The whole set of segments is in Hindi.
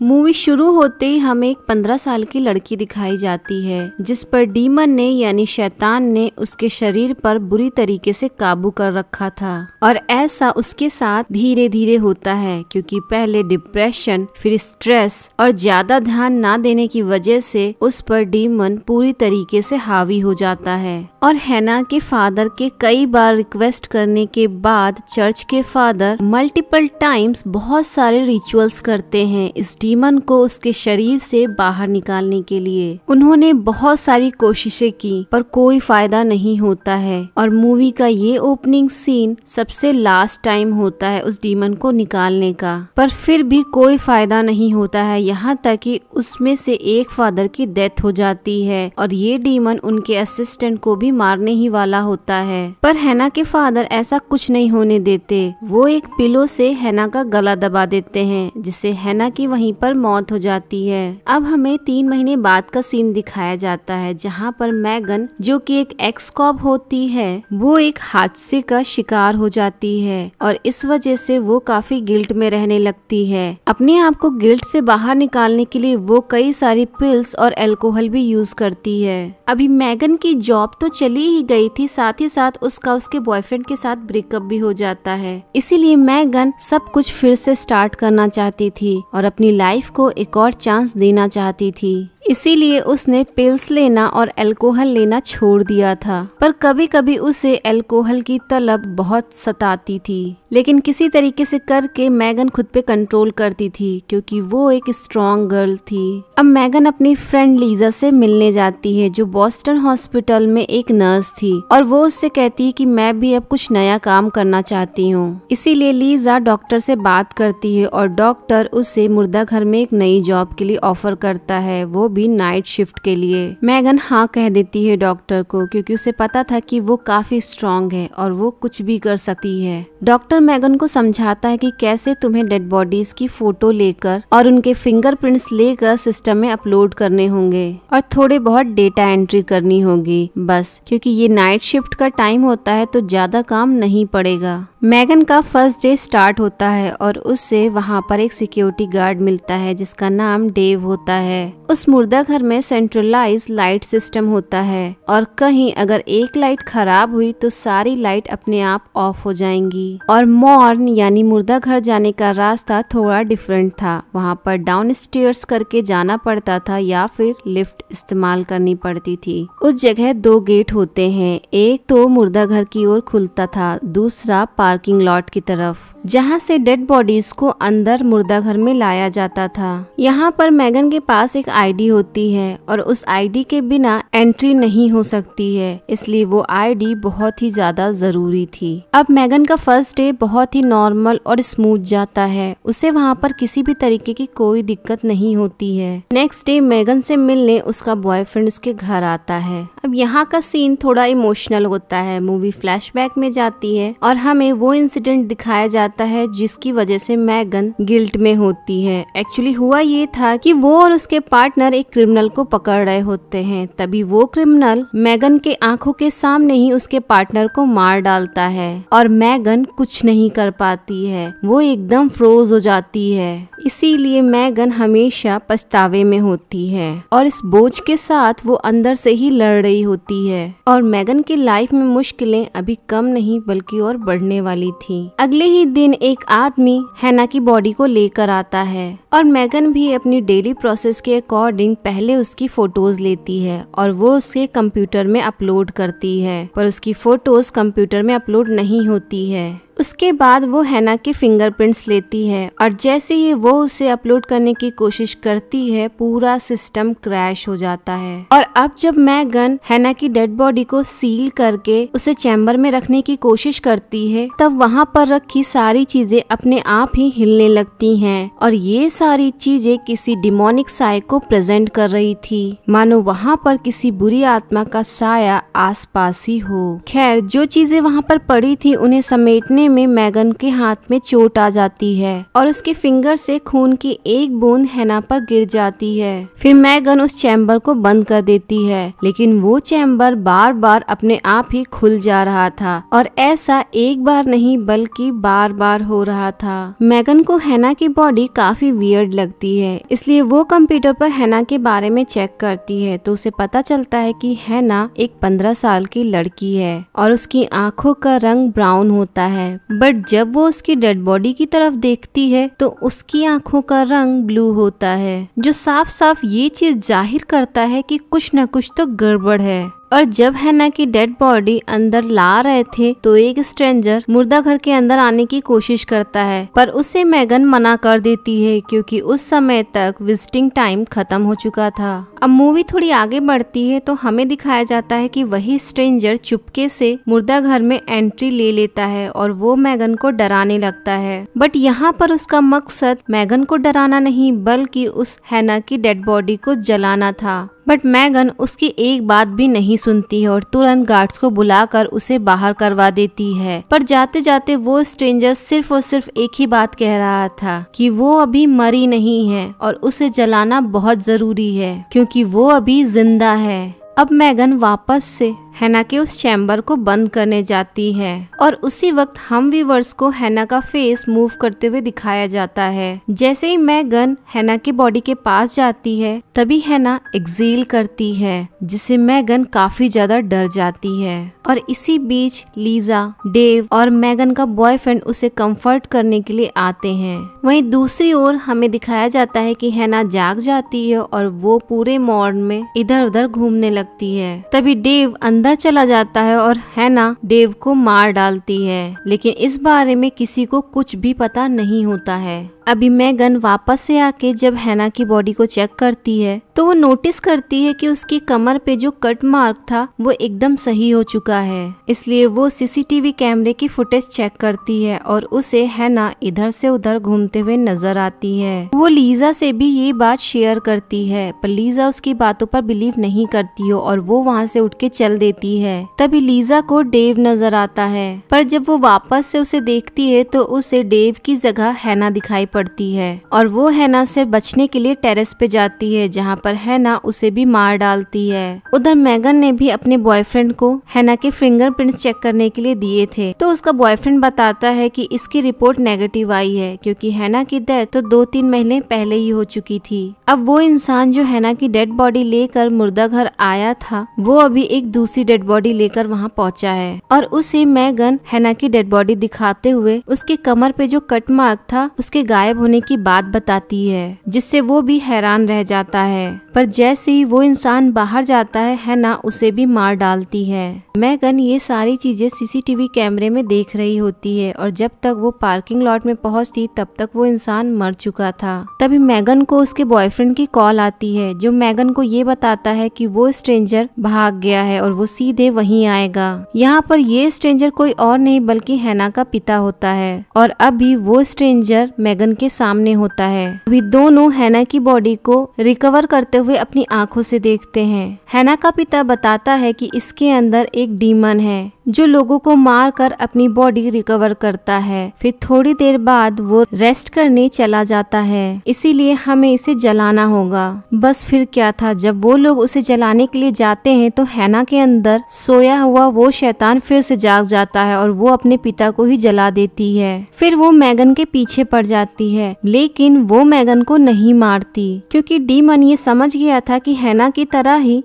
मूवी शुरू होते ही हमें एक 15 साल की लड़की दिखाई जाती है जिस पर डीमन ने यानी शैतान ने उसके शरीर पर बुरी तरीके से काबू कर रखा था। और ऐसा उसके साथ धीरे धीरे होता है क्योंकि पहले डिप्रेशन, फिर स्ट्रेस और ज्यादा ध्यान ना देने की वजह से उस पर डीमन पूरी तरीके से हावी हो जाता है। और हैना के फादर के कई बार रिक्वेस्ट करने के बाद चर्च के फादर मल्टीपल टाइम्स बहुत सारे रिचुअल्स करते हैं इस डीमन को उसके शरीर से बाहर निकालने के लिए। उन्होंने बहुत सारी कोशिशें की पर कोई फायदा नहीं होता है। और मूवी का ये ओपनिंग सीन सबसे लास्ट टाइम होता है उस डीमन को निकालने का, पर फिर भी कोई फायदा नहीं होता है, यहाँ तक कि उसमें से एक फादर की डेथ हो जाती है और ये डीमन उनके असिस्टेंट को भी मारने ही वाला होता है। पर हैना के फादर ऐसा कुछ नहीं होने देते। वो एक पिलो से हैना का गला दबा देते हैं जिससे हैना की वहीं पर मौत हो जाती है। अब हमें 3 महीने बाद का सीन दिखाया जाता है जहाँ पर मैगन जो कि एक एक्स कॉप होती है वो एक हादसे का शिकार हो जाती है और इस वजह से वो काफी गिल्ट में रहने लगती है। अपने आप को गिल्ट से बाहर निकालने के लिए वो कई सारी पिल्स और अल्कोहल भी यूज करती है। अभी मैगन की जॉब तो चली ही गई थी, साथ ही साथ उसका उसके बॉयफ्रेंड के साथ ब्रेकअप भी हो जाता है। इसीलिए मैगन सब कुछ फिर से स्टार्ट करना चाहती थी और अपनी लाइफ को एक और चांस देना चाहती थी। इसीलिए उसने पिल्स लेना और अल्कोहल लेना छोड़ दिया था। पर कभी कभी उसे अल्कोहल की तलब बहुत सताती थी, लेकिन किसी तरीके से करके मैगन खुद पे कंट्रोल करती थी क्योंकि वो एक स्ट्रॉन्ग गर्ल थी। अब मैगन अपनी फ्रेंड लीजा से मिलने जाती है जो बॉस्टन हॉस्पिटल में एक नर्स थी और वो उससे कहती है कि मैं भी अब कुछ नया काम करना चाहती हूँ। इसीलिए लीजा डॉक्टर से बात करती है और डॉक्टर उसे मुर्दा घर में एक नई जॉब के लिए ऑफर करता है, वो भी नाइट शिफ्ट के लिए। मैगन हाँ कह देती है डॉक्टर को क्योंकि उसे पता था कि वो काफी स्ट्रॉन्ग है और वो कुछ भी कर सकती है। डॉक्टर मैगन को समझाता है कि कैसे तुम्हें डेड बॉडीज की फोटो लेकर और उनके फिंगरप्रिंट्स लेकर सिस्टम में अपलोड करने होंगे और थोड़े बहुत डेटा एंट्री करनी होगी बस, क्योंकि ये नाइट शिफ्ट का टाइम होता है तो ज्यादा काम नहीं पड़ेगा। मैगन का फर्स्ट डे स्टार्ट होता है और उससे वहाँ पर एक सिक्योरिटी गार्ड मिलता है जिसका नाम डेव होता है। उस मुर्दा घर में सेंट्रलाइज लाइट सिस्टम होता है और कहीं अगर एक लाइट खराब हुई तो सारी लाइट अपने आप ऑफ हो जाएंगी। और मॉर्न यानी मुर्दा घर जाने का रास्ता थोड़ा डिफरेंट था, वहाँ पर डाउन स्टेयर्स करके जाना पड़ता था या फिर लिफ्ट इस्तेमाल करनी पड़ती थी। उस जगह 2 गेट होते हैं, एक तो मुर्दा घर की ओर खुलता था, दूसरा पार्किंग लॉट की तरफ जहाँ से डेड बॉडीज को अंदर मुर्दा घर में लाया जाता था। यहाँ पर मैगन के पास एक आईडी होती है और उस आईडी के बिना एंट्री नहीं हो सकती है, इसलिए वो आईडी बहुत ही ज्यादा जरूरी थी। अब मैगन का फर्स्ट डे बहुत ही नॉर्मल और स्मूथ जाता है, उसे वहाँ पर किसी भी तरीके की कोई दिक्कत नहीं होती है। नेक्स्ट डे मैगन से मिलने उसका बॉयफ्रेंड उसके घर आता है। अब यहाँ का सीन थोड़ा इमोशनल होता है, मूवी फ्लैशबैक में जाती है और हमें वो इंसिडेंट दिखाया जाता है जिसकी वजह से मैगन गिल्ट में होती है। एक्चुअली हुआ ये था कि वो और उसके पार्टनर एक क्रिमिनल को पकड़ रहे होते हैं, तभी वो क्रिमिनल मैगन के आंखों के सामने ही उसके पार्टनर को मार डालता है और मैगन कुछ नहीं कर पाती है, वो एकदम फ्रोज हो जाती है। इसीलिए मैगन हमेशा पछतावे में होती है और इस बोझ के साथ वो अंदर से ही लड़ रही होती है और मैगन की लाइफ में मुश्किलें अभी कम नहीं बल्कि और बढ़ने वाली थी। अगले ही दिन एक आदमी हैना की बॉडी को लेकर आता है और मैगन भी अपनी डेली प्रोसेस के अकॉर्डिंग पहले उसकी फोटोज लेती है और वो उसके कंप्यूटर में अपलोड करती है, पर उसकी फोटोज कंप्यूटर में अपलोड नहीं होती है। उसके बाद वो हैना के फिंगरप्रिंट्स लेती है और जैसे ही वो उसे अपलोड करने की कोशिश करती है पूरा सिस्टम क्रैश हो जाता है। और अब जब मैगन हैना की डेड बॉडी को सील करके उसे चैम्बर में रखने की कोशिश करती है तब वहाँ पर रखी सारी चीजें अपने आप ही हिलने लगती हैं और ये सारी चीजें किसी डिमोनिक साय को प्रेजेंट कर रही थी, मानो वहाँ पर किसी बुरी आत्मा का साया आसपास ही हो। खैर जो चीजें वहाँ पर पड़ी थी उन्हें समेटने समय में मैगन के हाथ में चोट आ जाती है और उसके फिंगर से खून की एक बूंद हैना पर गिर जाती है। फिर मैगन उस चैम्बर को बंद कर देती है, लेकिन वो चैम्बर बार बार अपने आप ही खुल जा रहा था और ऐसा एक बार नहीं बल्कि बार बार हो रहा था। मैगन को हैना की बॉडी काफी वियर्ड लगती है, इसलिए वो कंप्यूटर पर हैना के बारे में चेक करती है तो उसे पता चलता है कि हैना एक 15 साल की लड़की है और उसकी आंखों का रंग ब्राउन होता है। बट जब वो उसकी डेड बॉडी की तरफ देखती है तो उसकी आंखों का रंग ब्लू होता है, जो साफ साफ ये चीज जाहिर करता है कि कुछ न कुछ तो गड़बड़ है। और जब हैना की डेड बॉडी अंदर ला रहे थे तो एक स्ट्रेंजर मुर्दा घर के अंदर आने की कोशिश करता है, पर उसे मैगन मना कर देती है क्योंकि उस समय तक विजिटिंग टाइम खत्म हो चुका था। अब मूवी थोड़ी आगे बढ़ती है तो हमें दिखाया जाता है कि वही स्ट्रेंजर चुपके से मुर्दा घर में एंट्री ले लेता है और वो मैगन को डराने लगता है। बट यहाँ पर उसका मकसद मैगन को डराना नहीं बल्कि उस हैना की डेड बॉडी को जलाना था। बट मैगन उसकी एक बात भी नहीं सुनती है और तुरंत गार्ड्स को बुलाकर उसे बाहर करवा देती है। पर जाते जाते वो स्ट्रेंजर सिर्फ और सिर्फ एक ही बात कह रहा था कि वो अभी मरी नहीं है और उसे जलाना बहुत जरूरी है क्योंकि वो अभी जिंदा है। अब मैगन वापस से हैना के उस चैम्बर को बंद करने जाती है और उसी वक्त हम व्यूअर्स को हैना का फेस मूव करते हुए दिखाया जाता है। जैसे ही मैगन हैना की बॉडी के पास जाती है तभी हैना एक्सेल करती है, जिससे मैगन काफी ज्यादा डर जाती है। और इसी बीच लीजा, डेव और मैगन का बॉयफ्रेंड उसे कंफर्ट करने के लिए आते हैं। वहीं दूसरी ओर हमें दिखाया जाता है कि हैना जाग जाती है और वो पूरे मॉल में इधर उधर घूमने लगती है। तभी डेव अंदर चला जाता है और हैना डेव को मार डालती है, लेकिन इस बारे में किसी को कुछ भी पता नहीं होता है। अभी मैगन वापस से आके जब हैना की बॉडी को चेक करती है तो वो नोटिस करती है कि उसकी कमर पे जो कट मार्क था वो एकदम सही हो चुका है। इसलिए वो सीसीटीवी कैमरे की फुटेज चेक करती है और उसे हैना इधर से उधर घूमते हुए नजर आती है। वो लीजा से भी ये बात शेयर करती है, पर लीजा उसकी बातों पर बिलीव नहीं करती हो और वो वहाँ से उठ के चल देती है। तभी लीजा को डेव नजर आता है, पर जब वो वापस से उसे देखती है तो उसे डेव की जगह हैना दिखाई पड़ती है और वो हैना से बचने के लिए टेरेस पे जाती है, जहाँ पर हैना उसे भी मार डालती है। उधर मैगन ने भी अपने बॉयफ्रेंड को हैना के फिंगरप्रिंट्स चेक करने के लिए दिए थे, तो उसका बॉयफ्रेंड बताता है कि इसकी रिपोर्ट नेगेटिव आई है क्योंकि हैना की डेथ तो 2-3 महीने पहले ही हो चुकी थी। अब वो इंसान जो हैना की डेड बॉडी लेकर मुर्दा घर आया था वो अभी एक दूसरी डेड बॉडी लेकर वहाँ पहुँचा है और उसे मैगन हैना की डेड बॉडी दिखाते हुए उसके कमर पे जो कट मार्क था उसके गायब होने की बात बताती है, जिससे वो भी हैरान रह जाता है। पर जैसे ही वो इंसान बाहर जाता है हैना उसे भी मार डालती है। मैगन ये सारी चीजें सीसीटीवी कैमरे में देख रही होती है और जब तक वो पार्किंग लॉट में पहुंचती तब तक वो इंसान मर चुका था। तभी मैगन को उसके बॉयफ्रेंड की कॉल आती है जो मैगन को ये बताता है कि वो स्ट्रेंजर भाग गया है और वो सीधे वहीं आएगा। यहाँ पर ये स्ट्रेंजर कोई और नहीं बल्कि हैना का पिता होता है और अभी वो स्ट्रेंजर मैगन के सामने होता है। अभी दोनों हैना की बॉडी को रिकवर करते हुए अपनी आंखों से देखते हैं। हैना का पिता बताता है कि इसके अंदर एक डीमन है जो लोगों को मार कर अपनी बॉडी रिकवर करता है। फिर थोड़ी देर बाद वो रेस्ट करने चला जाता है, इसीलिए हमें इसे जलाना होगा। बस फिर क्या था, जब वो लोग उसे जलाने के लिए जाते हैं तो हैना के अंदर सोया हुआ वो शैतान फिर से जाग जाता है और वो अपने पिता को ही जला देती है। फिर वो मैगन के पीछे पड़ जाती है, लेकिन वो मैगन को नहीं मारती क्योंकि डीमन ये समझ गया था कि हैना की तरह ही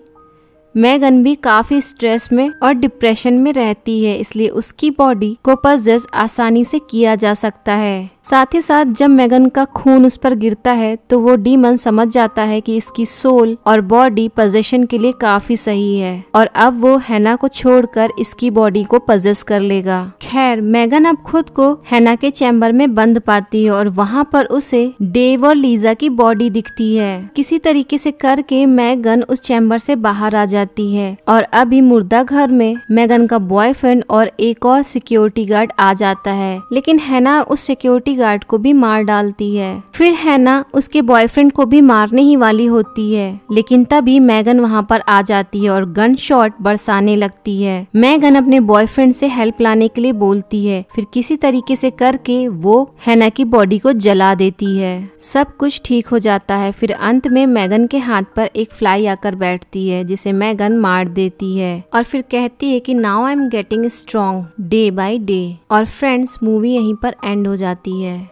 मैगन भी काफी स्ट्रेस में और डिप्रेशन में रहती है, इसलिए उसकी बॉडी को पजेस आसानी से किया जा सकता है। साथ ही साथ जब मैगन का खून उस पर गिरता है तो वो डीमन समझ जाता है कि इसकी सोल और बॉडी पोजेशन के लिए काफी सही है और अब वो हैना को छोड़कर इसकी बॉडी को पजेस कर लेगा। खैर मैगन अब खुद को हैना के चैम्बर में बंद पाती है और वहाँ पर उसे डेव और लीजा की बॉडी दिखती है। किसी तरीके से करके मैगन उस चैम्बर से बाहर आ जाती है और अभी मुर्दा घर में मैगन का बॉयफ्रेंड और एक और सिक्योरिटी गार्ड आ जाता है, लेकिन हैना उस सिक्योरिटी गार्ड को भी मार डालती है। फिर हैना उसके बॉयफ्रेंड को भी मारने ही वाली होती है, लेकिन तभी मैगन वहाँ पर आ जाती है और गन शॉट बरसाने लगती है। मैगन अपने बॉयफ्रेंड से हेल्प लाने के लिए बोलती है, फिर किसी तरीके से करके वो हैना की बॉडी को जला देती है। सब कुछ ठीक हो जाता है। फिर अंत में मैगन के हाथ पर एक फ्लाई आकर बैठती है, जिसे मैगन मार देती है और फिर कहती है कि now I am getting strong day by day. और फ्रेंड्स, मूवी यहीं पर एंड हो जाती है।